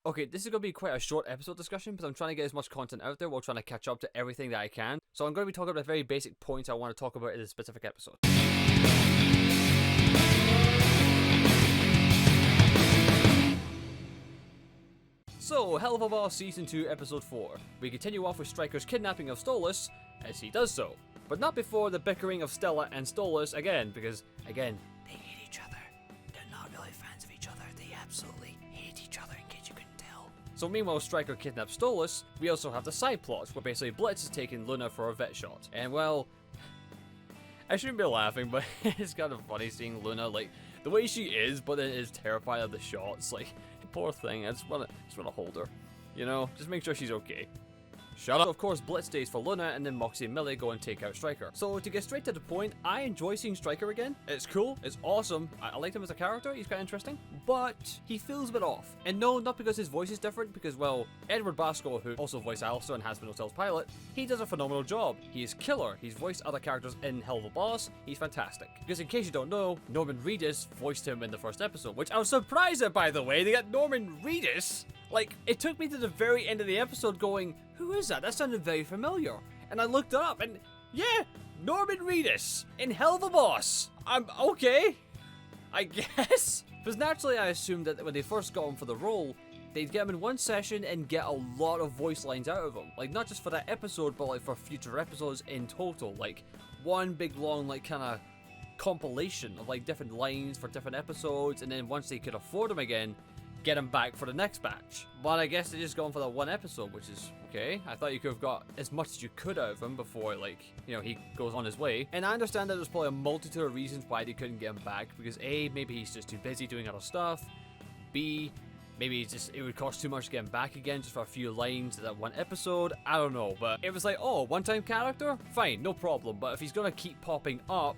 Okay, this is going to be quite a short episode discussion, but I'm trying to get as much content out there while trying to catch up to everything that I can. So I'm going to be talking about very basic points I want to talk about in this specific episode. So, Helluva Boss Season 2, Episode 4. We continue off with Striker's kidnapping of Stolas, as he does so. But not before the bickering of Stella and Stolas again, because, again, they hate each other. They're not really fans of each other. They absolutely hate each other, in case you couldn't tell. So meanwhile Striker kidnaps Stolas, we also have the side plot, where basically Blitz is taking Loona for a vet shot. And well, I shouldn't be laughing, but it's kind of funny seeing Loona, like, the way she is, but then is terrified of the shots, like, poor thing, I just wanna hold her. You know, just make sure she's okay. Shut up. So of course, Blitz stays for Loona, and then Moxie and Millie go and take out Striker. So to get straight to the point, I enjoy seeing Striker again. It's cool, it's awesome, I like him as a character, he's quite interesting, but he feels a bit off. And no, not because his voice is different, because well, Edward Basco, who also voiced Alistair and Has Been Hotel's pilot, he does a phenomenal job. He is killer, he's voiced other characters in Helluva Boss, he's fantastic. Because in case you don't know, Norman Reedus voiced him in the first episode, which I was surprised at, by the way. They got Norman Reedus. Like, it took me to the very end of the episode going, who is that? That sounded very familiar. And I looked it up, and yeah, Norman Reedus in Helluva Boss. I'm okay, I guess. Because naturally I assumed that when they first got him for the role, they'd get him in one session and get a lot of voice lines out of him. Like, not just for that episode, but like for future episodes in total. Like, one big long, like, kind of compilation of like different lines for different episodes, and then once they could afford them again, get him back for the next batch. But I guess they just gone for that one episode, which is okay. I thought you could have got as much as you could out of him before, like, you know, he goes on his way. And I understand that there's probably a multitude of reasons why they couldn't get him back, because A, maybe he's just too busy doing other stuff. B, maybe it would cost too much to get him back again just for a few lines of that one episode. I don't know, but it was like, oh, one-time character? Fine, no problem. But if he's gonna keep popping up,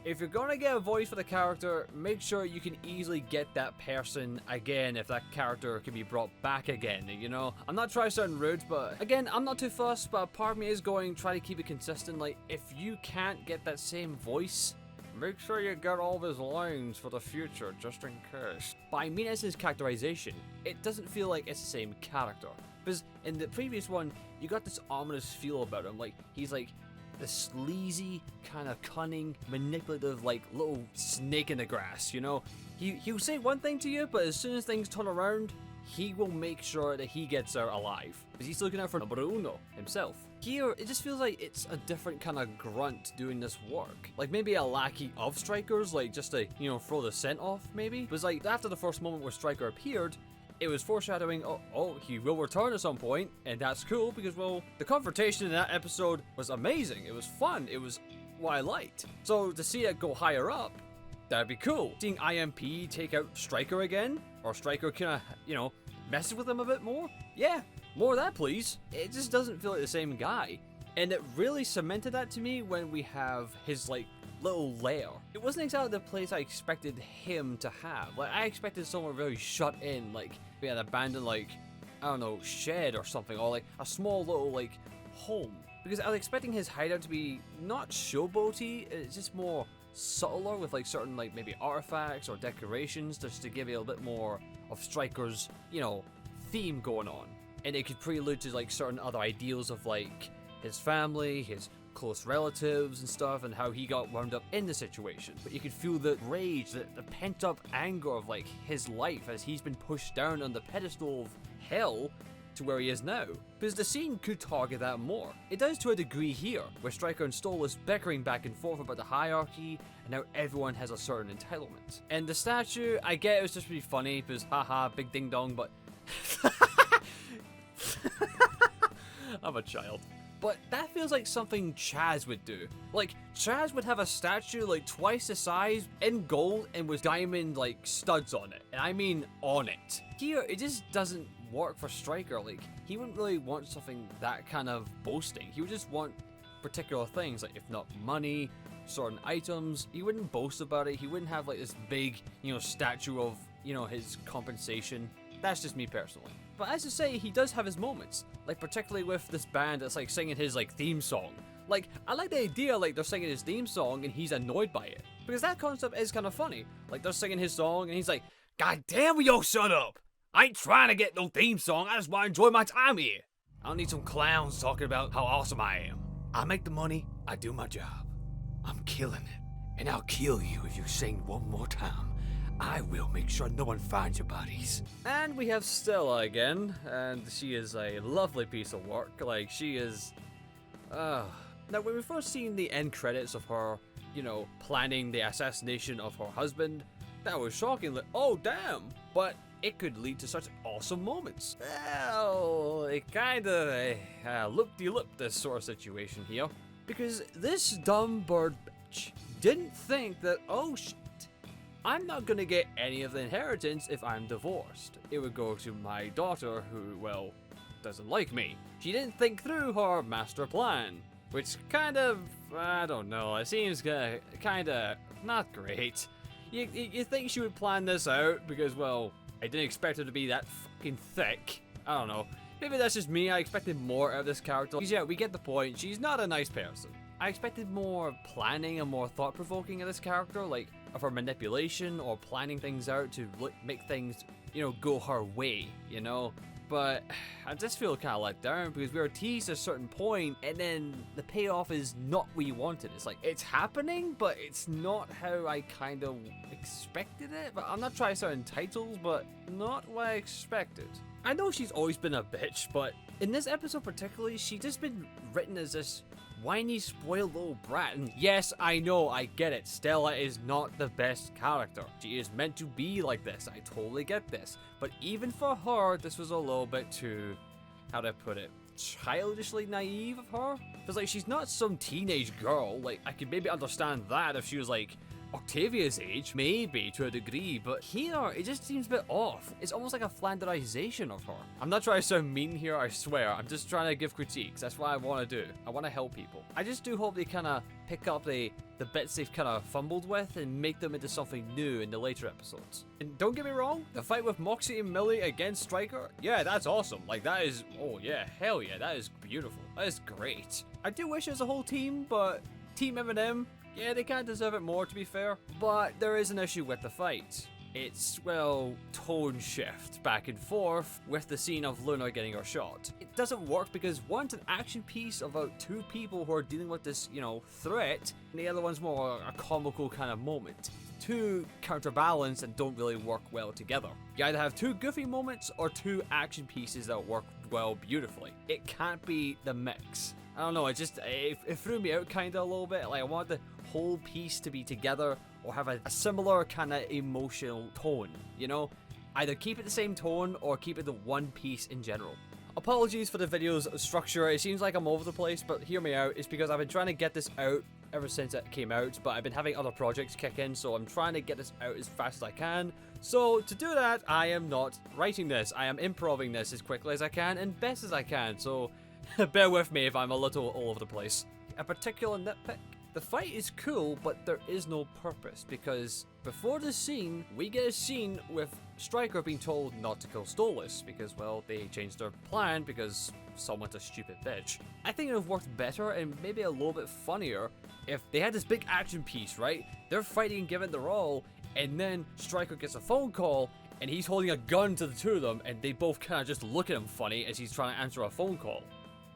if you're gonna get a voice for the character, make sure you can easily get that person again if that character can be brought back again, you know? I'm not trying to sound rude, but again, I'm not too fussed, but part of me is going, try to keep it consistent. Like, if you can't get that same voice, make sure you get all of his lines for the future, just in case. But I mean, as his characterization, it doesn't feel like it's the same character. Because in the previous one, you got this ominous feel about him. Like, he's like the sleazy, kind of cunning, manipulative, like, little snake in the grass, you know? He'll say one thing to you, but as soon as things turn around, he will make sure that he gets out alive. Because he's looking out for Bruno himself. Here, it just feels like it's a different kind of grunt doing this work. Like, maybe a lackey of Striker's, like, just to, you know, throw the scent off, maybe? But it's like, after the first moment where Striker appeared, it was foreshadowing, oh, he will return at some point, and that's cool because, well, the confrontation in that episode was amazing. It was fun. It was what I liked. So to see it go higher up, that'd be cool. Seeing I.M.P take out Striker again, or Striker kind of, you know, messes with him a bit more. Yeah, more of that, please. It just doesn't feel like the same guy. And it really cemented that to me when we have his, like, little lair. It wasn't exactly the place I expected him to have. Like, I expected somewhere very shut in, like an abandoned, like, I don't know, shed or something, or like a small little, like, home. Because I was expecting his hideout to be not showboaty, it's just more subtler with like certain, like, maybe artifacts or decorations, just to give you a bit more of Striker's, you know, theme going on. And it could prelude to like certain other ideals of like his family, his close relatives and stuff, and how he got wound up in the situation. But you could feel the rage, the pent-up anger of like his life as he's been pushed down on the pedestal of hell to where he is now. Because the scene could target that more. It does to a degree here, where Striker and Stolas bickering back and forth about the hierarchy, and now everyone has a certain entitlement. And the statue, I get it was just really funny, because haha, big ding dong, but I'm a child. But that feels like something Chaz would do. Like, Chaz would have a statue like twice the size, in gold, and with diamond like studs on it. And I mean on it. Here, it just doesn't work for Striker. Like, he wouldn't really want something that kind of boasting. He would just want particular things, like if not money, certain items. He wouldn't boast about it. He wouldn't have like this big, you know, statue of, you know, his compensation. That's just me personally. But as I say, he does have his moments. Like, particularly with this band that's like singing his like theme song. Like, I like the idea like they're singing his theme song and he's annoyed by it. Because that concept is kind of funny. Like, they're singing his song and he's like, God damn, we all shut up! I ain't trying to get no theme song, I just want to enjoy my time here. I don't need some clowns talking about how awesome I am. I make the money, I do my job. I'm killing it. And I'll kill you if you sing one more time. I will make sure no one finds your bodies. And we have Stella again, and she is a lovely piece of work. Like, she is... Now, when we first seen the end credits of her, you know, planning the assassination of her husband, that was shocking. Like, oh, damn! But it could lead to such awesome moments. Well, it kinda loop-de-loop this sort of situation here. Because this dumb bird bitch didn't think that, oh shit, I'm not gonna get any of the inheritance if I'm divorced. It would go to my daughter who, well, doesn't like me. She didn't think through her master plan. Which kind of, I don't know, it seems kinda not great. You think she would plan this out because, well, I didn't expect her to be that fucking thick. I don't know. Maybe that's just me. I expected more out of this character. Because yeah, we get the point. She's not a nice person. I expected more planning and more thought-provoking of this character, like of her manipulation or planning things out to make things, you know, go her way, you know? But I just feel kind of let down because we were teased at a certain point and then the payoff is not what you wanted. It's like, it's happening, but it's not how I kind of expected it. But I'm not trying to sound entitled, but not what I expected. I know she's always been a bitch, but in this episode particularly, she's just been written as this whiny, spoiled little brat. And yes, I know, I get it. Stella is not the best character. She is meant to be like this. I totally get this. But even for her, this was a little bit too, how do I put it, childishly naive of her? Because, like, she's not some teenage girl. Like, I could maybe understand that if she was, like, Octavia's age, maybe, to a degree, but here, it just seems a bit off. It's almost like a flanderization of her. I'm not trying to sound mean here, I swear. I'm just trying to give critiques. That's what I want to do. I want to help people. I just do hope they kind of pick up the bits they've kind of fumbled with and make them into something new in the later episodes. And don't get me wrong, the fight with Moxie and Millie against Stryker, yeah, that's awesome. Like, that is, oh yeah, hell yeah, that is beautiful. That is great. I do wish it was a whole team, but Team Eminem, yeah, they kind of deserve it more, to be fair. But there is an issue with the fight. It's, well, tone shift back and forth with the scene of Loona getting her shot. It doesn't work because one's an action piece about two people who are dealing with this, you know, threat, and the other one's more a comical kind of moment. Two counterbalance and don't really work well together. You either have two goofy moments or two action pieces that work well beautifully. It can't be the mix. I don't know, it threw me out kind of a little bit. Like, I want the whole piece to be together or have a similar kind of emotional tone, you know? Either keep it the same tone or keep it the one piece in general. Apologies for the video's structure. It seems like I'm over the place, but hear me out. It's because I've been trying to get this out ever since it came out, but I've been having other projects kick in, so I'm trying to get this out as fast as I can. So to do that, I am not writing this. I am improvising this as quickly as I can and best as I can, so bear with me if I'm a little all over the place. A particular nitpick. The fight is cool, but there is no purpose, because before this scene, we get a scene with Stryker being told not to kill Stolas, because, well, they changed their plan because someone's a stupid bitch. I think it would have worked better and maybe a little bit funnier if they had this big action piece, right? They're fighting and giving their all, and then Stryker gets a phone call, and he's holding a gun to the two of them, and they both kind of just look at him funny as he's trying to answer a phone call.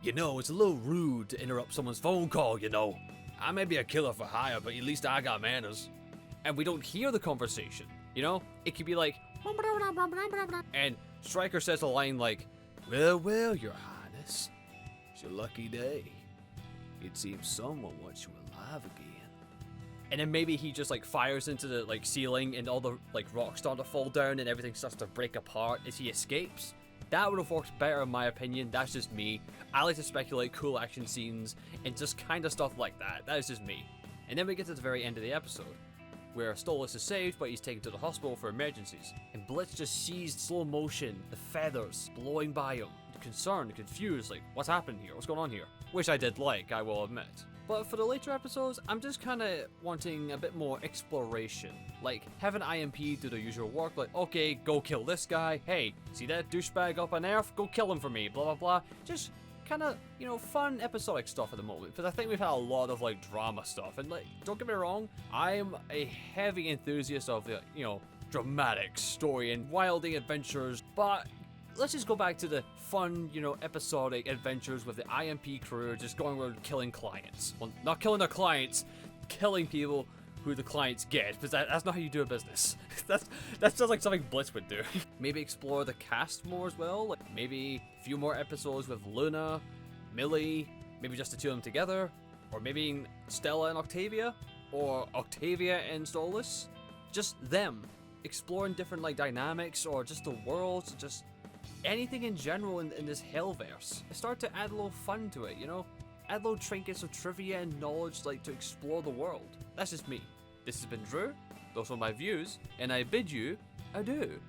You know, it's a little rude to interrupt someone's phone call, you know. I may be a killer for hire, but at least I got manners. And we don't hear the conversation, you know? It could be like, and Stryker says a line like, well, your highness, it's your lucky day. It seems someone wants you alive again. And then maybe he just like fires into the like ceiling and all the like rocks start to fall down and everything starts to break apart as he escapes. That would have worked better in my opinion. That's just me. I like to speculate cool action scenes and just kind of stuff like that. That is just me. And then we get to the very end of the episode, where Stolas is saved, but he's taken to the hospital for emergencies. And Blitz just sees slow motion, the feathers blowing by him, concerned, confused, like, what's happened here? What's going on here? Which I did like, I will admit. But for the later episodes, I'm just kind of wanting a bit more exploration. Like, having I.M.P do the usual work, like, okay, go kill this guy. Hey, see that douchebag up on Earth? Go kill him for me, blah, blah, blah. Just kind of, you know, fun episodic stuff at the moment. Because I think we've had a lot of, like, drama stuff. And, like, don't get me wrong, I'm a heavy enthusiast of, you know, dramatic story and wilding adventures, but let's just go back to the fun, you know, episodic adventures with the I.M.P crew just going around killing clients. Well, not killing their clients, killing people who the clients get, because that's not how you do a business. that sounds like something Blitz would do. Maybe explore the cast more as well, like maybe a few more episodes with Loona, Millie, maybe just the two of them together, or maybe Stella and Octavia, or Octavia and Stolas. Just them, exploring different like dynamics, or just the worlds, just anything in general in this Hellverse. Start to add a little fun to it, you know? Add little trinkets of trivia and knowledge like to explore the world. That's just me. This has been Drew, those are my views, and I bid you adieu.